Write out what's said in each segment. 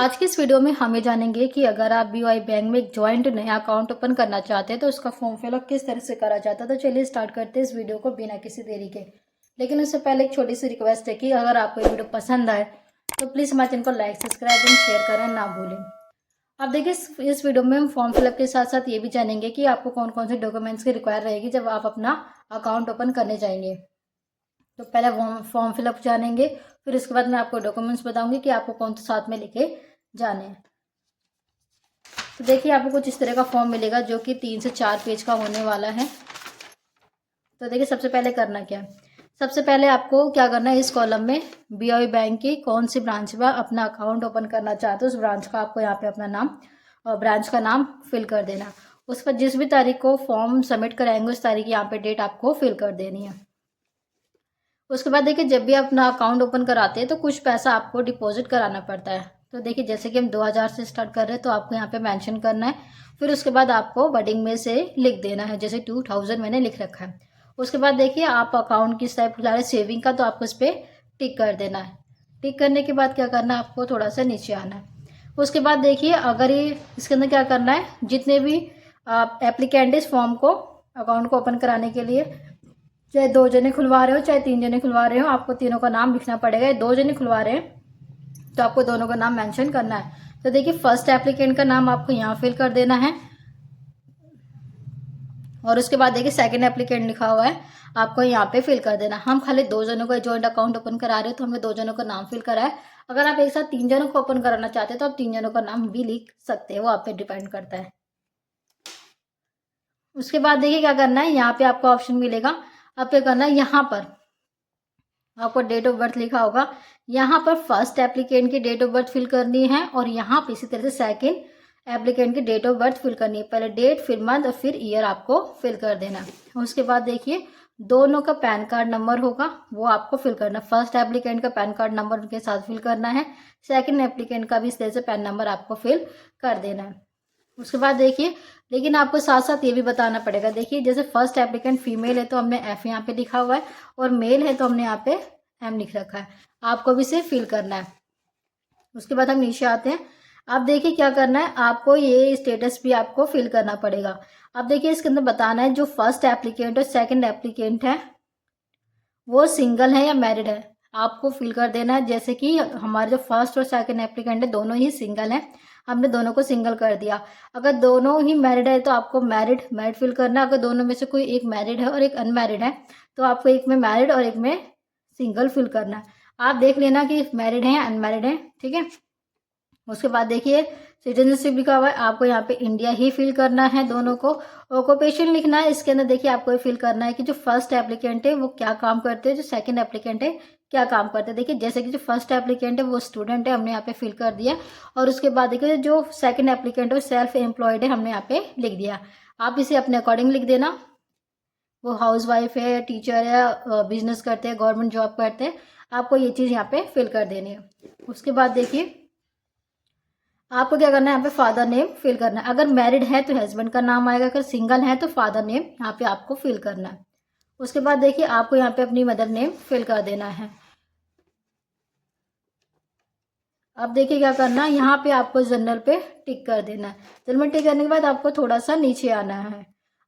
आज की इस वीडियो में हम ये जानेंगे कि अगर आप बीओआई बैंक में एक जॉइंट नया अकाउंट ओपन करना चाहते हैं तो उसका फॉर्म फिलअप किस तरह से करा जाता है। तो चलिए स्टार्ट करते हैं इस वीडियो को बिना किसी देरी के। लेकिन उससे पहले एक छोटी सी रिक्वेस्ट है कि अगर आपको ये वीडियो पसंद आए तो प्लीज़ हमारे चैनल को लाइक सब्सक्राइब एंड शेयर करें ना भूलें। अब देखिए इस वीडियो में हम फॉर्म फिलअप के साथ साथ ये भी जानेंगे कि आपको कौन कौन से डॉक्यूमेंट्स की रिक्वायर रहेगी जब आप अपना अकाउंट ओपन करने जाएंगे। तो पहले फॉर्म फिलअप जानेंगे, फिर उसके बाद मैं आपको डॉक्यूमेंट्स बताऊंगी कि आपको कौन से साथ में लेके जाने हैं। तो देखिए आपको कुछ इस तरह का फॉर्म मिलेगा जो कि 3 से 4 पेज का होने वाला है। तो देखिए सबसे पहले करना क्या है। सबसे पहले आपको क्या करना है, इस कॉलम में बीओआई बैंक की कौन सी ब्रांच में अपना अकाउंट ओपन करना चाहते हो उस ब्रांच का आपको यहाँ पे अपना नाम और ब्रांच का नाम फिल कर देना। उस पर जिस भी तारीख को फॉर्म सबमिट कराएंगे उस तारीख यहाँ पे डेट आपको फिल कर देनी है। उसके बाद देखिए जब भी आप अपना अकाउंट ओपन कराते हैं तो कुछ पैसा आपको डिपॉजिट कराना पड़ता है। तो देखिए जैसे कि हम 2000 से स्टार्ट कर रहे हैं तो आपको यहाँ पे मेंशन करना है। फिर उसके बाद आपको बडिंग में से लिख देना है, जैसे 2000 मैंने लिख रखा है। उसके बाद देखिए आप अकाउंट किस टाइप खुला रहे, सेविंग का, तो आपको इस पर टिक कर देना है। टिक करने के बाद क्या करना है, आपको थोड़ा सा नीचे आना है। उसके बाद देखिए अगर ये इसके अंदर क्या करना है, जितने भी एप्लीकेंट इस फॉर्म को अकाउंट को ओपन कराने के लिए, चाहे 2 जने खुलवा रहे हो चाहे 3 जने खुलवा रहे हो, आपको तीनों का नाम लिखना पड़ेगा। 2 जने खुलवा रहे हैं तो आपको दोनों का नाम मेंशन करना है। तो देखिए फर्स्ट एप्लीकेंट का नाम आपको यहाँ फिल कर देना है और उसके बाद देखिए सेकंड एप्लीकेंट लिखा हुआ है आपको यहाँ पे फिल कर देना। हम खाली 2 जनों का जॉइंट अकाउंट ओपन करा रहे हो तो हमें 2 जनों का नाम फिल करा है। अगर आप एक साथ 3 जनों को ओपन कराना चाहते हैं तो आप 3 जनों का नाम भी लिख सकते हैं, वो आप पे डिपेंड करता है। उसके बाद देखिए क्या करना है, यहाँ पे आपको ऑप्शन मिलेगा। अब क्या करना है, यहाँ पर आपको डेट ऑफ बर्थ लिखा होगा, यहाँ पर फर्स्ट एप्लीकेंट की डेट ऑफ बर्थ फिल करनी है और यहाँ पे इसी तरह से सेकंड एप्लीकेंट की डेट ऑफ बर्थ फिल करनी है। पहले डेट, फिर मंथ और फिर ईयर आपको फिल कर देना है। उसके बाद देखिए दोनों का पैन कार्ड नंबर होगा वो आपको फिल करना है। फर्स्ट एप्लीकेंट का पैन कार्ड नंबर उनके साथ फिल करना है, सेकंड एप्लीकेंट का भी इस तरह से पैन नंबर आपको फिल कर देना है। उसके बाद देखिए लेकिन आपको साथ साथ ये भी बताना पड़ेगा। देखिए जैसे फर्स्ट एप्लीकेंट फीमेल है तो हमने एफ यहाँ पे लिखा हुआ है और मेल है तो हमने यहाँ पे एम लिख रखा है, आपको भी इसे फिल करना है। उसके बाद हम नीचे आते हैं। अब देखिए क्या करना है, आपको ये स्टेटस भी आपको फिल करना पड़ेगा। अब देखिए इसके अंदर बताना है जो फर्स्ट एप्लीकेंट और सेकंड एप्लीकेंट है वो सिंगल है या मैरिड है, आपको फिल कर देना है। जैसे कि हमारे जो फर्स्ट और सेकंड एप्लीकेंट है दोनों ही सिंगल हैं, हमने दोनों को सिंगल कर दिया। अगर दोनों ही मैरिड है तो आपको मैरिड मैरिड फिल करना है। अगर दोनों में से कोई एक मैरिड है और एक अनमैरिड है तो आपको एक में मैरिड और एक में सिंगल फिल करना है। आप देख लेना कि मैरिड है या अनमैरिड है, ठीक है। उसके बाद देखिए सिटीजनशिप लिखा हुआ है, आपको यहाँ पे इंडिया ही फिल करना है दोनों को। ऑक्यूपेशन लिखना है, इसके अंदर देखिए आपको फिल करना है कि जो फर्स्ट एप्लीकेंट है वो क्या काम करते हैं, जो सेकंड एप्लीकेंट है क्या काम करते हैं। देखिए जैसे कि जो फर्स्ट एप्लीकेंट है वो स्टूडेंट है, हमने यहाँ पे फिल कर दिया। और उसके बाद देखिए जो सेकंड एप्लीकेंट है सेल्फ एम्प्लॉयड है, हमने यहाँ पे लिख दिया। आप इसे अपने अकॉर्डिंग लिख देना, वो हाउस वाइफ है या टीचर है, बिजनेस करते हैं, गवर्नमेंट जॉब करते हैं, आपको ये चीज़ यहाँ पे फिल कर देनी है। उसके बाद देखिए आपको क्या करना है, यहाँ पे फादर नेम फिल करना है। अगर मैरिड है तो हस्बैंड का नाम आएगा, अगर सिंगल है तो फादर नेम यहाँ पे आपको फिल करना है। उसके बाद देखिए आपको यहाँ पे अपनी मदर नेम फिल कर देना है। अब देखिए क्या करना है, यहाँ पे आपको जनरल पे टिक कर देना है। जनरल में टिक करने के बाद आपको थोड़ा सा नीचे आना है।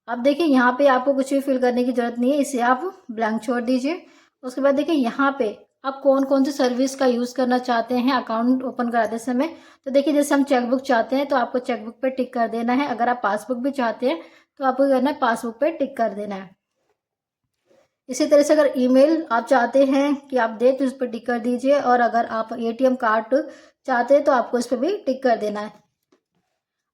अब देखिए यहाँ पे आपको कुछ भी फिल करने की जरूरत नहीं है, इसे आप ब्लैंक छोड़ दीजिए। उसके बाद देखिए यहाँ पे आप कौन कौन सी सर्विस का यूज़ करना चाहते हैं अकाउंट ओपन कराते समय। तो देखिए जैसे हम चेकबुक चाहते हैं तो आपको चेकबुक पे टिक कर देना है। अगर आप पासबुक भी चाहते हैं तो आपको करना है पासबुक पे टिक कर देना है। इसी तरह से अगर ईमेल आप चाहते हैं कि आप दें तो उस पर टिक कर दीजिए, और अगर आप एटीएम कार्ड चाहते हैं तो आपको इस पर भी टिक कर देना है।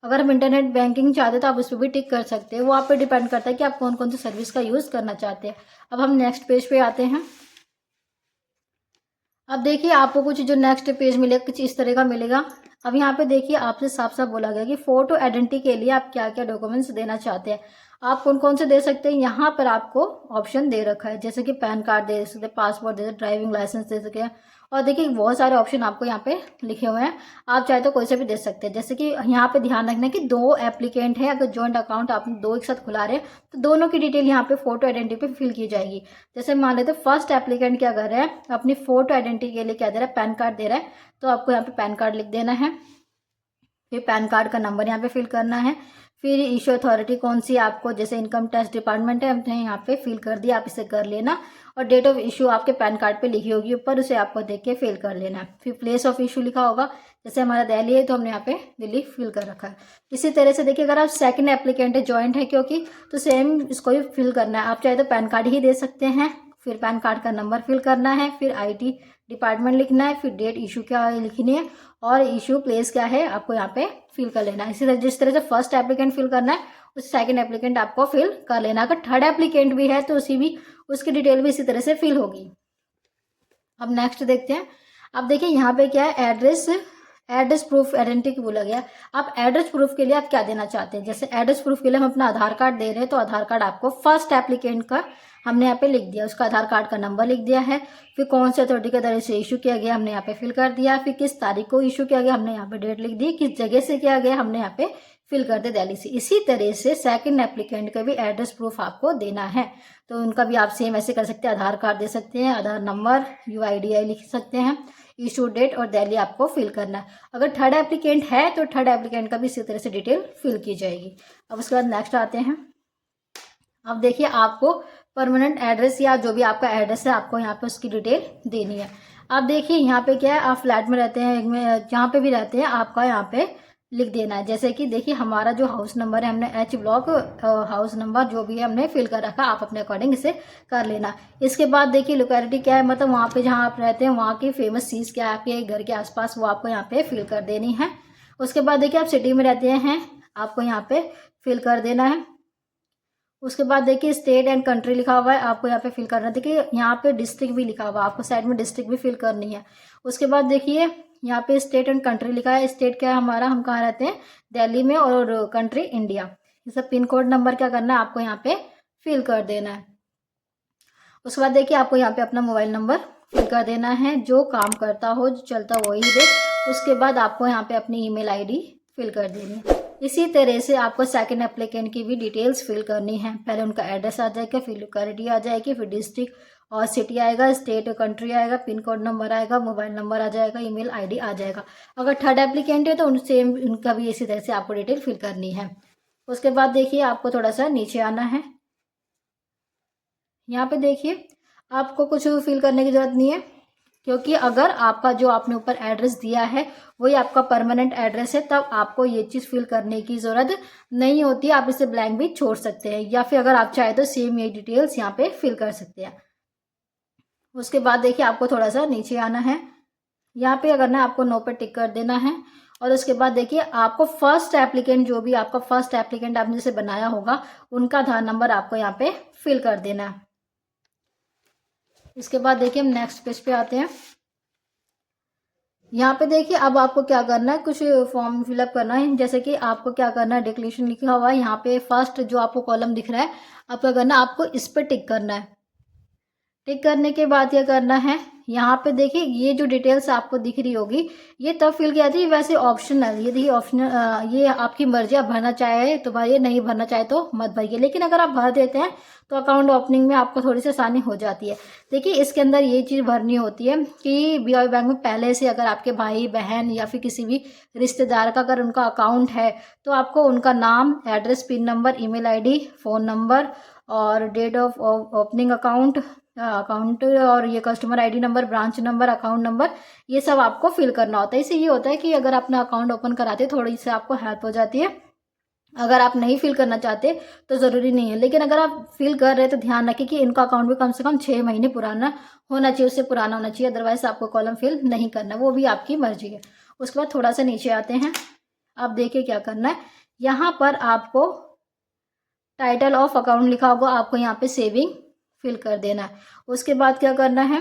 अगर हम इंटरनेट बैंकिंग चाहते हैं तो आप उस पर भी टिक कर सकते हैं, वो आप पे डिपेंड करता है कि आप कौन कौन सी सर्विस का यूज़ करना चाहते हैं। अब हम नेक्स्ट पेज पे आते हैं। अब देखिए आपको कुछ जो नेक्स्ट पेज मिलेगा कुछ इस तरह का मिलेगा। अब यहाँ पे देखिए आपसे साफ साफ बोला गया कि फोटो आइडेंटिटी के लिए आप क्या क्या डॉक्यूमेंट्स देना चाहते हैं। आप कौन कौन से दे सकते हैं, यहाँ पर आपको ऑप्शन दे रखा है, जैसे कि पैन कार्ड दे सकते हैं, पासपोर्ट दे सकते, ड्राइविंग लाइसेंस दे सकते हैं। और देखिए बहुत सारे ऑप्शन आपको यहाँ पे लिखे हुए हैं, आप चाहे तो कोई से भी दे सकते हैं। जैसे कि यहाँ पे ध्यान रखना है कि 2 एप्लीकेंट है, अगर जॉइंट अकाउंट आपने 2 एक साथ खुला रहे हैं तो दोनों की डिटेल यहाँ पे फोटो आइडेंटिटी पे फिल की जाएगी। जैसे मान लेते फर्स्ट एप्लीकेंट क्या कर रहा है, अपनी फोटो आइडेंटिटी के लिए क्या दे रहा है, पैन कार्ड दे रहा है, तो आपको यहाँ पे पैन कार्ड लिख देना है। फिर पैन कार्ड का नंबर यहाँ पे फिल करना है। फिर इशू अथॉरिटी कौन सी आपको, जैसे इनकम टैक्स डिपार्टमेंट है, हमने यहाँ पे फिल कर दिया, आप इसे कर लेना। और डेट ऑफ इशू आपके पैन कार्ड पे लिखी होगी ऊपर, उसे आपको देख के फिल कर लेना। फिर प्लेस ऑफ इशू लिखा होगा, जैसे हमारा दिल्ली है तो हमने यहाँ पे दिल्ली फिल कर रखा है। इसी तरह से देखिए अगर आप सेकंड एप्लीकेंट है, जॉइंट है क्योंकि, तो सेम इसको भी फिल करना है। आप चाहे तो पैन कार्ड ही दे सकते हैं, फिर पैन कार्ड का नंबर फिल करना है, फिर IT डिपार्टमेंट लिखना है, फिर डेट इशू क्या लिखनी है और इशू प्लेस क्या है आपको यहाँ पे फिल कर लेना है। इसी तरह जिस तरह से फर्स्ट एप्लीकेंट फिल करना है उस सेकंड एप्लीकेंट आपको फिल कर लेना। अगर थर्ड एप्लीकेंट भी है तो उसकी डिटेल भी इसी तरह से फिल होगी। अब नेक्स्ट देखते हैं। अब देखिए यहाँ पे क्या है, एड्रेस प्रूफ आइडेंटिटी बोला गया। आप एड्रेस प्रूफ के लिए आप क्या देना चाहते हैं, जैसे एड्रेस प्रूफ के लिए हम अपना आधार कार्ड दे रहे हैं तो आधार कार्ड आपको फर्स्ट एप्लीकेंट का हमने यहाँ पे लिख दिया, उसका आधार कार्ड का नंबर लिख दिया है। फिर कौन से अथॉरिटी के द्वारा से इशू किया गया हमने यहाँ पे फिल कर दिया। फिर किस तारीख को इशू किया गया हमने यहाँ पे डेट लिख दी, किस जगह से किया गया हमने यहाँ पे फिल कर दे दिल्ली से। इसी तरह से सेकंड एप्लीकेंट का भी एड्रेस प्रूफ आपको देना है, तो उनका भी आप सेम ऐसे कर सकते हैं, आधार कार्ड दे सकते हैं, आधार नंबर UIDI लिख सकते हैं, इशू डेट और दिल्ली आपको फिल करना है। अगर थर्ड एप्लीकेंट है तो थर्ड एप्लीकेंट का भी इसी तरह से डिटेल फिल की जाएगी। अब उसके बाद नेक्स्ट आते हैं। अब देखिए आपको परमानेंट एड्रेस या जो भी आपका एड्रेस है आपको यहाँ पे उसकी डिटेल देनी है। अब देखिए यहाँ पे क्या है, आप फ्लैट में रहते हैं, जहाँ पे भी रहते हैं आपका यहाँ पे लिख देना है। जैसे कि देखिए हमारा जो हाउस नंबर है हमने H ब्लॉक हाउस नंबर जो भी है हमने फिल कर रखा, आप अपने अकॉर्डिंग इसे कर लेना। इसके बाद देखिए लोकेलिटी क्या है, मतलब वहाँ पे जहाँ आप रहते हैं वहाँ की फेमस चीज़ क्या है आपके घर के आसपास, वो आपको यहाँ पे फिल कर देनी है। उसके बाद देखिए आप सिटी में रहते हैं, आपको यहाँ पे फिल कर देना है। उसके बाद देखिए स्टेट एंड कंट्री लिखा हुआ है, आपको यहाँ पे फिल करना है। देखिए यहाँ पे डिस्ट्रिक्ट भी लिखा हुआ है, आपको साइड में डिस्ट्रिक्ट भी फिल करनी है। उसके बाद देखिए यहाँ पे स्टेट एंड कंट्री लिखा है, स्टेट क्या है हमारा, हम कहाँ रहते हैं दिल्ली में, और कंट्री इंडिया। ये सब पिन कोड नंबर क्या करना है आपको यहाँ पे फिल कर देना है। उसके बाद देखिए आपको यहाँ पे अपना मोबाइल नंबर फिल कर देना है, जो काम करता हो जो चलता हो वही दे। उसके बाद आपको यहाँ पे अपनी ईमेल ID फिल कर देनी है। इसी तरह से आपको सेकंड एप्लीकेंट की भी डिटेल्स फिल करनी है। पहले उनका एड्रेस आ जाएगा, फिर लोकेलिटी आ जाएगी, फिर डिस्ट्रिक्ट और सिटी आएगा, स्टेट और कंट्री आएगा, पिन कोड नंबर आएगा, मोबाइल नंबर आ जाएगा, ईमेल ID आ जाएगा। अगर थर्ड एप्लीकेंट है तो उनसे उनका भी इसी तरह से आपको डिटेल फिल करनी है। उसके बाद देखिए आपको थोड़ा सा नीचे आना है। यहाँ पे देखिए आपको कुछ फिल करने की जरूरत नहीं है, क्योंकि अगर आपका जो आपने ऊपर एड्रेस दिया है वही आपका परमानेंट एड्रेस है तब आपको ये चीज़ फिल करने की ज़रूरत नहीं होती, आप इसे ब्लैंक भी छोड़ सकते हैं, या फिर अगर आप चाहे तो सेम ये डिटेल्स यहाँ पे फिल कर सकते हैं। उसके बाद देखिए आपको थोड़ा सा नीचे आना है, यहाँ पे अगर ना आपको नो पे टिक कर देना है। और उसके बाद देखिए आपको फर्स्ट एप्लीकेंट, जो भी आपका फर्स्ट एप्लीकेंट आपने जैसे बनाया होगा उनका आधार नंबर आपको यहाँ पे फिल कर देना है। इसके बाद देखिए हम नेक्स्ट पेज पे आते हैं। यहाँ पे देखिए अब आपको क्या करना है, कुछ फॉर्म फिलअप करना है। जैसे कि आपको क्या करना है, डिक्लेरेशन लिखा हुआ है यहाँ पे फर्स्ट जो आपको कॉलम दिख रहा है, आपको क्या करना है, आपको इस पर टिक करना है। टिक करने के बाद क्या करना है, यहाँ पे देखिए ये जो डिटेल्स आपको दिख रही होगी ये तब फिल किया जाती है, वैसे ऑप्शनल, ये देखिए ऑप्शनल, ये आपकी मर्जी, आप भरना चाहे तो भरिए, नहीं भरना चाहे तो मत भरिए। लेकिन अगर आप भर देते हैं तो अकाउंट ओपनिंग में आपको थोड़ी सी आसानी हो जाती है। देखिए इसके अंदर ये चीज़ भरनी होती है कि BOI बैंक में पहले से अगर आपके भाई बहन या फिर किसी भी रिश्तेदार का अगर उनका अकाउंट है तो आपको उनका नाम, address, pin number, email ID, phone number और डेट ऑफ ओपनिंग अकाउंट और ये customer ID number, branch number, account number, ये सब आपको फिल करना होता है। इससे ये होता है कि अगर अपना अकाउंट ओपन कराते थोड़ी सी आपको हेल्प हो जाती है। अगर आप नहीं फिल करना चाहते तो ज़रूरी नहीं है, लेकिन अगर आप फिल कर रहे हैं तो ध्यान रखें कि इनका अकाउंट भी कम से कम 6 महीने पुराना होना चाहिए, उससे पुराना होना चाहिए, अदरवाइज आपको कॉलम फिल नहीं करना, वो भी आपकी मर्जी है। उसके बाद थोड़ा सा नीचे आते हैं। आप देखिए क्या करना है, यहाँ पर आपको टाइटल ऑफ अकाउंट लिखा होगा, आपको यहाँ पे सेविंग फिल कर देना है। उसके बाद क्या करना है,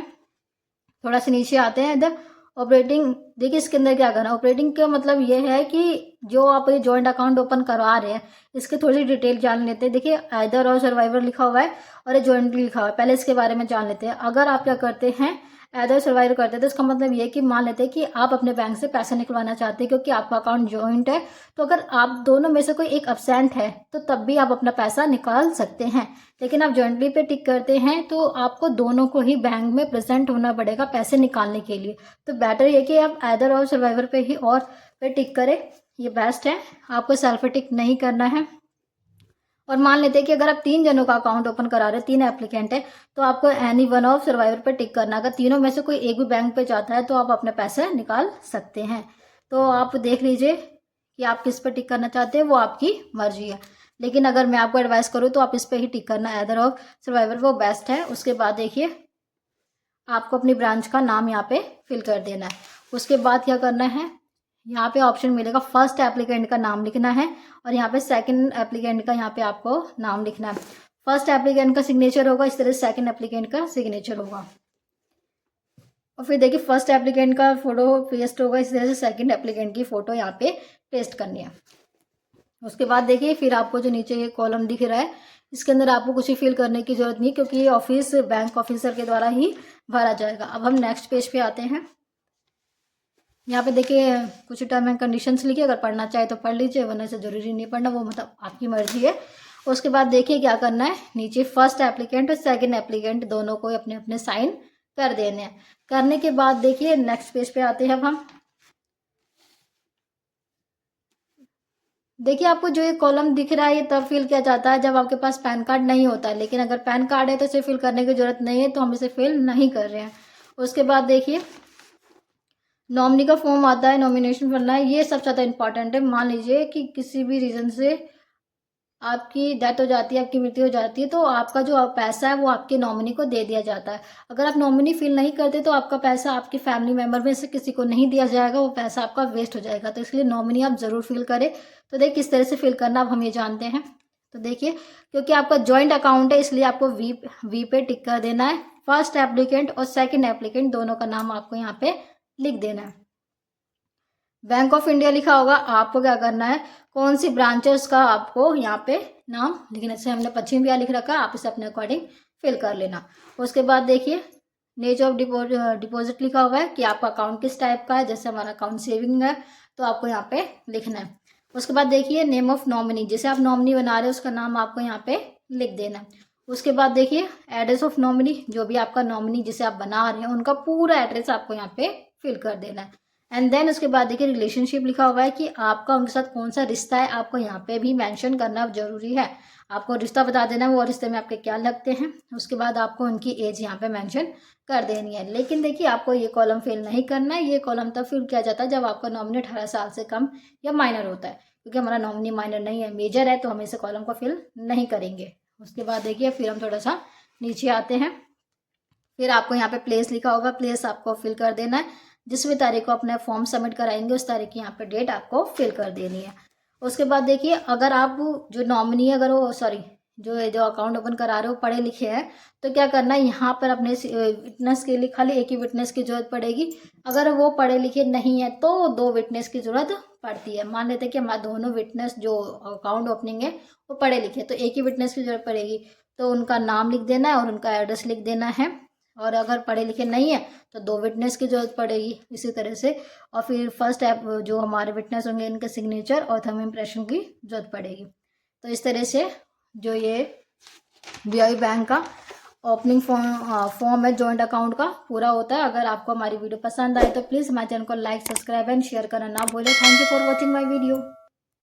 थोड़ा सा नीचे आते हैं इधर, ऑपरेटिंग, देखिए इसके अंदर क्या करना है। ऑपरेटिंग का मतलब ये है कि जो आप ये जॉइंट अकाउंट ओपन करवा रहे हैं इसके थोड़ी सी डिटेल जान लेते हैं। देखिए आइदर और सर्वाइवर लिखा हुआ है और ये जॉइंटली लिखा हुआ है, पहले इसके बारे में जान लेते हैं। अगर आप क्या करते हैं आइदर सर्वाइवर करते हैं तो इसका मतलब ये है कि मान लेते हैं कि आप अपने बैंक से पैसा निकलवाना चाहते हैं क्योंकि आपका अकाउंट जॉइंट है। तो अगर आप दोनों में से कोई एक अब्सेंट है तो तब भी आप अपना पैसा निकाल सकते हैं। लेकिन आप जॉइंटली पे टिक करते हैं तो आपको दोनों को ही बैंक में प्रेजेंट होना पड़ेगा पैसे निकालने के लिए। तो बेटर ये कि आप आइदर और सर्वाइवर पे ही और पे टिक करें, ये बेस्ट है। आपको सेल्फ पे टिक नहीं करना है। और मान लेते हैं कि अगर आप 3 जनों का अकाउंट ओपन करा रहे हैं, 3 एप्लीकेंट है, तो आपको एनी वन ऑफ सर्वाइवर पे टिक करना। अगर तीनों में से कोई एक भी बैंक पे जाता है तो आप अपने पैसे निकाल सकते हैं। तो आप देख लीजिए कि आप किस पर टिक करना चाहते हैं, वो आपकी मर्जी है। लेकिन अगर मैं आपको एडवाइस करूँ तो आप इस पर ही टिक करना, आइदर ऑफ सर्वाइवर, वो बेस्ट है। उसके बाद देखिए आपको अपनी ब्रांच का नाम यहाँ पे फिल कर देना है। उसके बाद क्या करना है, यहाँ पे ऑप्शन मिलेगा फर्स्ट एप्लीकेंट का नाम लिखना है और यहाँ पे सेकंड एप्लीकेंट का यहाँ पे आपको नाम लिखना है। फर्स्ट एप्लीकेंट का सिग्नेचर होगा इस तरह से, सेकंड एप्लीकेंट का सिग्नेचर होगा। और फिर देखिए फर्स्ट एप्लीकेंट का फोटो पेस्ट होगा इस तरह से, सेकंड एप्लीकेंट की फोटो यहाँ पे पेस्ट करनी है। उसके बाद देखिए फिर आपको जो नीचे ये कॉलम दिख रहा है इसके अंदर आपको कुछ ही फिल करने की जरूरत नहीं, क्योंकि ये ऑफिस बैंक ऑफिसर के द्वारा ही भरा जाएगा। अब हम नेक्स्ट पेज पे आते हैं। यहाँ पे देखिए कुछ टर्म एंड कंडीशंस लिखिए, अगर पढ़ना चाहे तो पढ़ लीजिए, वरना से जरूरी नहीं पढ़ना, वो मतलब आपकी मर्जी है। उसके बाद देखिए क्या करना है, नीचे फर्स्ट एप्लीकेंट और सेकंड एप्लीकेंट दोनों को अपने अपने साइन कर देने हैं। करने के बाद देखिए नेक्स्ट पेज पे आते हैं अब हम। देखिए आपको जो ये कॉलम दिख रहा है ये तब फिल किया जाता है जब आपके पास पैन कार्ड नहीं होता है, लेकिन अगर पैन कार्ड है तो इसे फिल करने की जरूरत नहीं है, तो हम इसे फिल नहीं कर रहे हैं। उसके बाद देखिए नॉमिनी का फॉर्म आता है, नॉमिनेशन भरना है, ये सबसे ज़्यादा इंपॉर्टेंट है। मान लीजिए कि किसी भी रीज़न से आपकी डेथ हो जाती है, आपकी मृत्यु हो जाती है, तो आपका जो पैसा है वो आपके नॉमिनी को दे दिया जाता है। अगर आप नॉमिनी फिल नहीं करते तो आपका पैसा आपके फैमिली मेम्बर में से किसी को नहीं दिया जाएगा, वो पैसा आपका वेस्ट हो जाएगा। तो इसलिए नॉमिनी आप ज़रूर फिल करें। तो देखिए किस तरह से फिल करना अब हम ये जानते हैं। तो देखिए क्योंकि आपका जॉइंट अकाउंट है इसलिए आपको वी पे टिक कर देना है। फर्स्ट एप्लीकेंट और सेकेंड एप्लीकेंट दोनों का नाम आपको यहाँ पे लिख देना है। बैंक ऑफ इंडिया लिखा होगा, आपको क्या करना है कौन सी ब्रांचेस का आपको यहाँ पे नाम लिखना। जैसे हमने पश्चिम बिहार लिख रखा है, आप इसे अपने अकॉर्डिंग फिल कर लेना। उसके बाद देखिए नेचर ऑफ डिपॉजिट लिखा हुआ है कि आपका अकाउंट किस टाइप का है। जैसे हमारा अकाउंट सेविंग है तो आपको यहाँ पे लिखना है। उसके बाद देखिए नेम ऑफ नॉमिनी, जैसे आप नॉमिनी बना रहे हो उसका नाम आपको यहाँ पे लिख देना है। उसके बाद देखिए एड्रेस ऑफ नॉमिनी, जो भी आपका नॉमिनी जिसे आप बना रहे हैं उनका पूरा एड्रेस आपको यहाँ पे फिल कर देना है। एंड देन उसके बाद देखिए रिलेशनशिप लिखा हुआ है कि आपका उनके साथ कौन सा रिश्ता है, आपको यहाँ पे भी मेंशन करना जरूरी है। आपको रिश्ता बता देना है वो रिश्ते में आपके क्या लगते हैं। उसके बाद आपको उनकी एज यहाँ पे मेंशन कर देनी है। लेकिन देखिए आपको ये कॉलम फिल नहीं करना है, ये कॉलम तब फिल किया जाता है जब आपका नॉमिनी 18 साल से कम या माइनर होता है। क्योंकि हमारा नॉमिनी माइनर नहीं है, मेजर है, तो हम इस कॉलम को फिल नहीं करेंगे। उसके बाद देखिए फिर हम थोड़ा सा नीचे आते हैं। फिर आपको यहाँ पे प्लेस लिखा होगा, प्लेस आपको फिल कर देना है। जिस भी तारीख को अपना फॉर्म सबमिट कराएंगे उस तारीख की यहाँ पे डेट आपको फिल कर देनी है। उसके बाद देखिए अगर आप जो नॉमिनी अगर वो जो अकाउंट ओपन करा रहे हो पढ़े लिखे हैं तो क्या करना है, यहाँ पर अपने विटनेस के लिए खाली एक ही विटनेस की जरूरत पड़ेगी। अगर वो पढ़े लिखे नहीं है तो 2 विटनेस की जरूरत पड़ती है। मान लेते हैं कि हमारे दोनों विटनेस जो अकाउंट ओपनिंग है वो पढ़े लिखे, तो एक ही विटनेस की जरूरत पड़ेगी। तो उनका नाम लिख देना है और उनका एड्रेस लिख देना है। और अगर पढ़े लिखे नहीं है तो 2 विटनेस की जरूरत पड़ेगी इसी तरह से। और फिर फर्स्ट ऐप जो हमारे विटनेस होंगे इनके सिग्नेचर और थंब इम्प्रेशन की जरूरत पड़ेगी। तो इस तरह से जो ये बीआई बैंक का ओपनिंग फॉर्म है जॉइंट अकाउंट का पूरा होता है। अगर आपको हमारी वीडियो पसंद आए तो प्लीज़ हमारे चैनल को लाइक, सब्सक्राइब एंड शेयर करना ना भूलें। Thank you for watching my video.